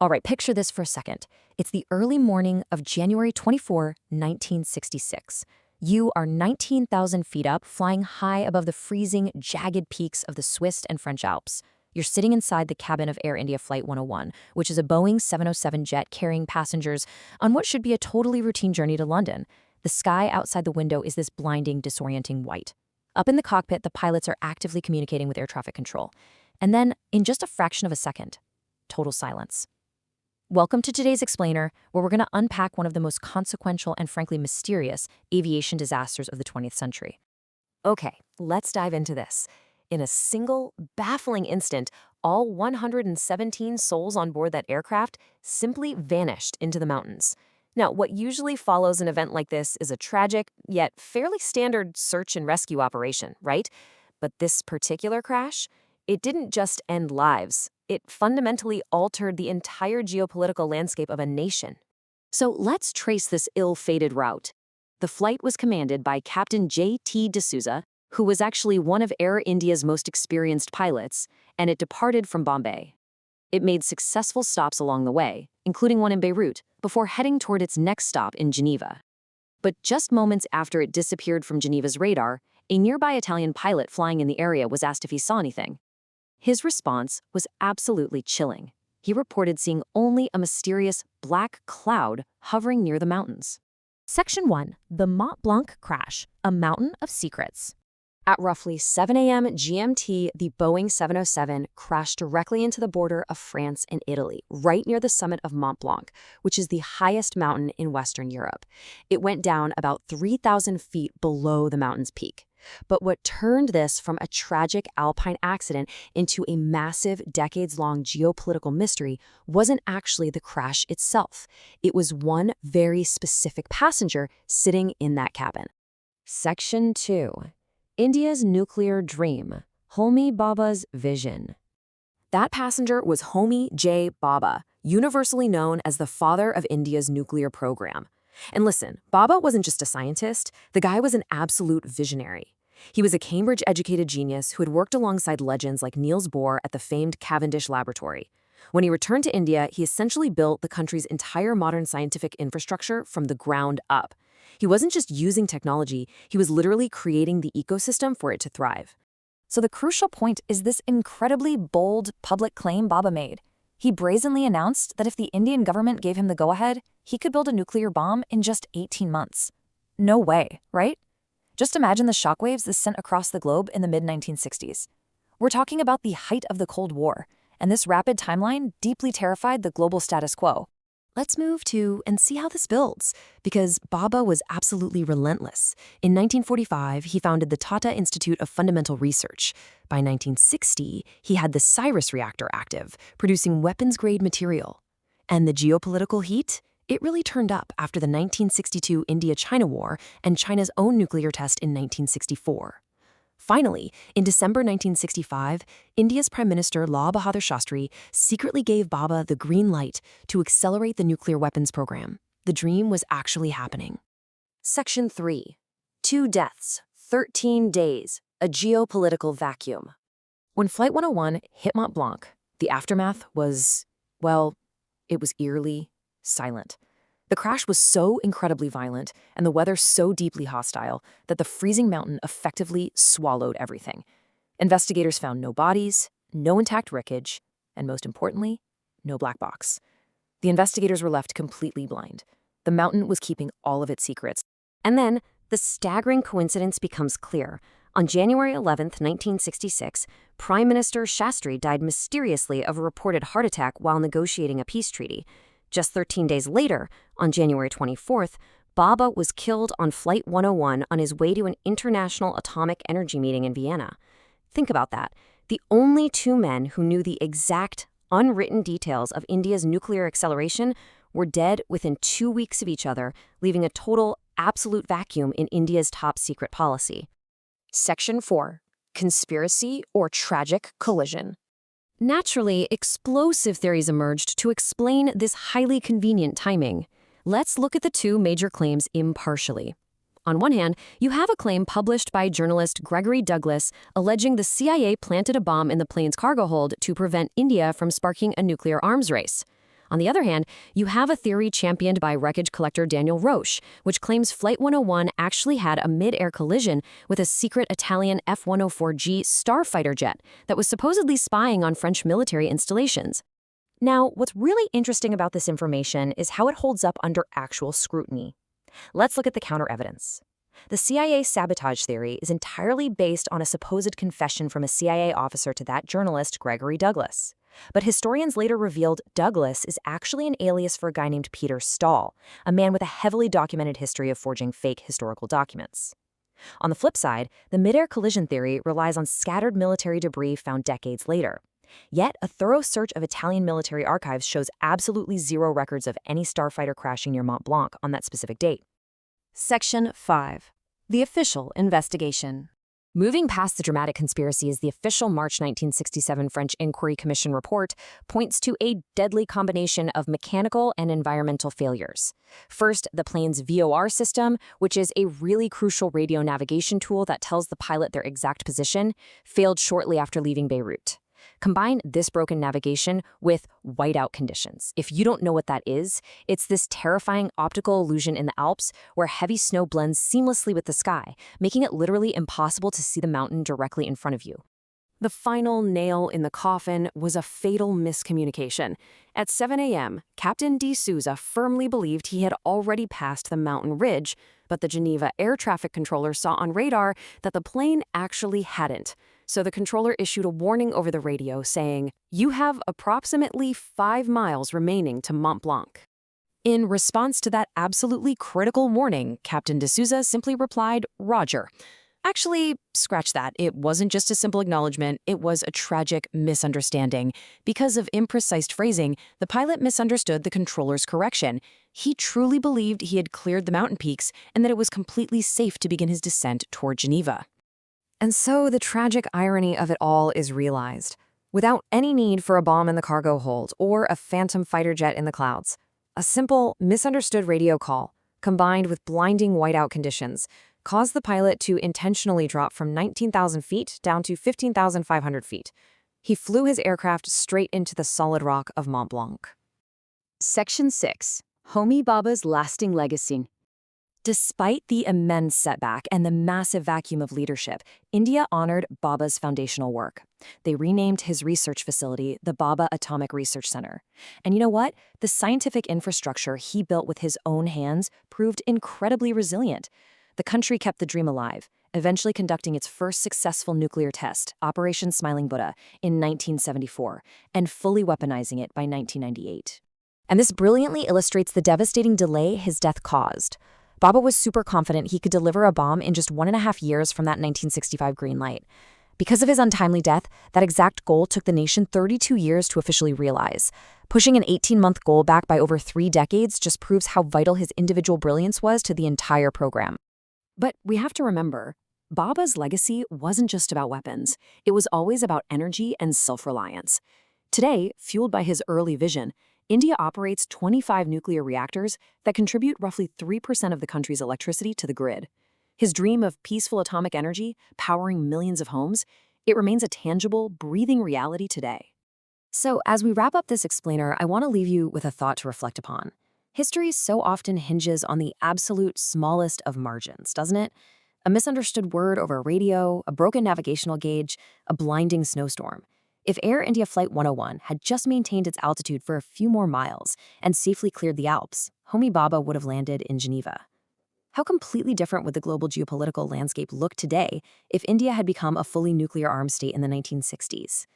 All right, picture this for a second. It's the early morning of January 24, 1966. You are 19,000 feet up, flying high above the freezing, jagged peaks of the Swiss and French Alps. You're sitting inside the cabin of Air India Flight 101, which is a Boeing 707 jet carrying passengers on what should be a totally routine journey to London. The sky outside the window is this blinding, disorienting white. Up in the cockpit, the pilots are actively communicating with air traffic control. And then, in just a fraction of a second, total silence. Welcome to today's Explainer, where we're going to unpack one of the most consequential and frankly mysterious aviation disasters of the 20th century. Okay, let's dive into this. In a single, baffling instant, all 117 souls on board that aircraft simply vanished into the mountains. Now, what usually follows an event like this is a tragic, yet fairly standard search and rescue operation, right? But this particular crash, it didn't just end lives. It fundamentally altered the entire geopolitical landscape of a nation. So let's trace this ill-fated route. The flight was commanded by Captain J.T. D'Souza, who was actually one of Air India's most experienced pilots, and it departed from Bombay. It made successful stops along the way, including one in Beirut, before heading toward its next stop in Geneva. But just moments after it disappeared from Geneva's radar, a nearby Italian pilot flying in the area was asked if he saw anything. His response was absolutely chilling. He reported seeing only a mysterious black cloud hovering near the mountains. Section 1. The Mont Blanc Crash, a Mountain of Secrets. At roughly 7 a.m. GMT, the Boeing 707 crashed directly into the border of France and Italy, right near the summit of Mont Blanc, which is the highest mountain in Western Europe. It went down about 3,000 feet below the mountain's peak. But what turned this from a tragic alpine accident into a massive, decades-long geopolitical mystery wasn't actually the crash itself. It was one very specific passenger sitting in that cabin. Section 2. India's nuclear dream, Homi Bhabha's vision. That passenger was Homi J. Bhabha, universally known as the father of India's nuclear program. And listen, Bhabha wasn't just a scientist, the guy was an absolute visionary. He was a Cambridge-educated genius who had worked alongside legends like Niels Bohr at the famed Cavendish Laboratory. When he returned to India, he essentially built the country's entire modern scientific infrastructure from the ground up. He wasn't just using technology, he was literally creating the ecosystem for it to thrive. So the crucial point is this incredibly bold public claim Bhabha made. He brazenly announced that if the Indian government gave him the go-ahead, he could build a nuclear bomb in just 18 months. No way, right? Just imagine the shockwaves this sent across the globe in the mid-1960s. We're talking about the height of the Cold War, and this rapid timeline deeply terrified the global status quo. Let's move to and see how this builds, because Bhabha was absolutely relentless. In 1945, he founded the Tata Institute of Fundamental Research. By 1960, he had the Cyrus reactor active, producing weapons-grade material. And the geopolitical heat? It really turned up after the 1962 India-China War and China's own nuclear test in 1964. Finally, in December 1965, India's Prime Minister Lal Bahadur Shastri secretly gave Bhabha the green light to accelerate the nuclear weapons program. The dream was actually happening. Section 3. 2 deaths, 13 days, a geopolitical vacuum. When Flight 101 hit Mont Blanc, the aftermath was, well, it was eerily silent. The crash was so incredibly violent and the weather so deeply hostile that the freezing mountain effectively swallowed everything. Investigators found no bodies, no intact wreckage, and most importantly, no black box. The investigators were left completely blind. The mountain was keeping all of its secrets. And then, the staggering coincidence becomes clear. On January 11, 1966, Prime Minister Shastri died mysteriously of a reported heart attack while negotiating a peace treaty. Just 13 days later, on January 24th, Bhabha was killed on Flight 101 on his way to an international atomic energy meeting in Vienna. Think about that. The only 2 men who knew the exact, unwritten details of India's nuclear acceleration were dead within 2 weeks of each other, leaving a total, absolute vacuum in India's top secret policy. Section 4. Conspiracy or tragic collision. Naturally, explosive theories emerged to explain this highly convenient timing. Let's look at the 2 major claims impartially. On one hand, you have a claim published by journalist Gregory Douglas alleging the CIA planted a bomb in the plane's cargo hold to prevent India from sparking a nuclear arms race. On the other hand, you have a theory championed by wreckage collector Daniel Roche, which claims Flight 101 actually had a mid-air collision with a secret Italian F-104G starfighter jet that was supposedly spying on French military installations. Now, what's really interesting about this information is how it holds up under actual scrutiny. Let's look at the counter-evidence. The CIA sabotage theory is entirely based on a supposed confession from a CIA officer to that journalist, Gregory Douglas. But historians later revealed Douglas is actually an alias for a guy named Peter Stahl, a man with a heavily documented history of forging fake historical documents. On the flip side, the mid-air collision theory relies on scattered military debris found decades later. Yet, a thorough search of Italian military archives shows absolutely zero records of any starfighter crashing near Mont Blanc on that specific date. Section 5. The official investigation. Moving past the dramatic conspiracies, the official March 1967 French Inquiry Commission report points to a deadly combination of mechanical and environmental failures. First, the plane's VOR system, which is a really crucial radio navigation tool that tells the pilot their exact position, failed shortly after leaving Beirut. Combine this broken navigation with whiteout conditions. If you don't know what that is, it's this terrifying optical illusion in the Alps where heavy snow blends seamlessly with the sky, making it literally impossible to see the mountain directly in front of you. The final nail in the coffin was a fatal miscommunication. At 7 a.m., Captain de Souza firmly believed he had already passed the mountain ridge, but the Geneva air traffic controller saw on radar that the plane actually hadn't. So the controller issued a warning over the radio saying, "You have approximately 5 miles remaining to Mont Blanc." In response to that absolutely critical warning, Captain de Souza simply replied, "Roger." Actually, scratch that. It wasn't just a simple acknowledgement, it was a tragic misunderstanding. Because of imprecise phrasing, the pilot misunderstood the controller's correction. He truly believed he had cleared the mountain peaks and that it was completely safe to begin his descent toward Geneva. And so the tragic irony of it all is realized. Without any need for a bomb in the cargo hold or a phantom fighter jet in the clouds, a simple, misunderstood radio call, combined with blinding whiteout conditions, caused the pilot to intentionally drop from 19,000 feet down to 15,500 feet. He flew his aircraft straight into the solid rock of Mont Blanc. Section 6. Homi Bhabha's lasting legacy. Despite the immense setback and the massive vacuum of leadership, India honored Bhabha's foundational work. They renamed his research facility the Bhabha Atomic Research Center. And you know what? The scientific infrastructure he built with his own hands proved incredibly resilient. The country kept the dream alive, eventually conducting its first successful nuclear test, Operation Smiling Buddha, in 1974, and fully weaponizing it by 1998. And this brilliantly illustrates the devastating delay his death caused. Bhabha was super confident he could deliver a bomb in just 1.5 years from that 1965 green light. Because of his untimely death, that exact goal took the nation 32 years to officially realize. Pushing an 18-month goal back by over 3 decades just proves how vital his individual brilliance was to the entire program. But we have to remember, Bhabha's legacy wasn't just about weapons. It was always about energy and self-reliance. Today, fueled by his early vision, India operates 25 nuclear reactors that contribute roughly 3% of the country's electricity to the grid. His dream of peaceful atomic energy, powering millions of homes, it remains a tangible, breathing reality today. So, as we wrap up this explainer, I want to leave you with a thought to reflect upon. History so often hinges on the absolute smallest of margins, doesn't it? A misunderstood word over a radio, a broken navigational gauge, a blinding snowstorm. If Air India Flight 101 had just maintained its altitude for a few more miles and safely cleared the Alps, Homi Bhabha would have landed in Geneva. How completely different would the global geopolitical landscape look today if India had become a fully nuclear-armed state in the 1960s?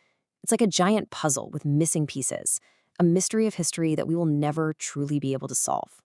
It's like a giant puzzle with missing pieces, a mystery of history that we will never truly be able to solve.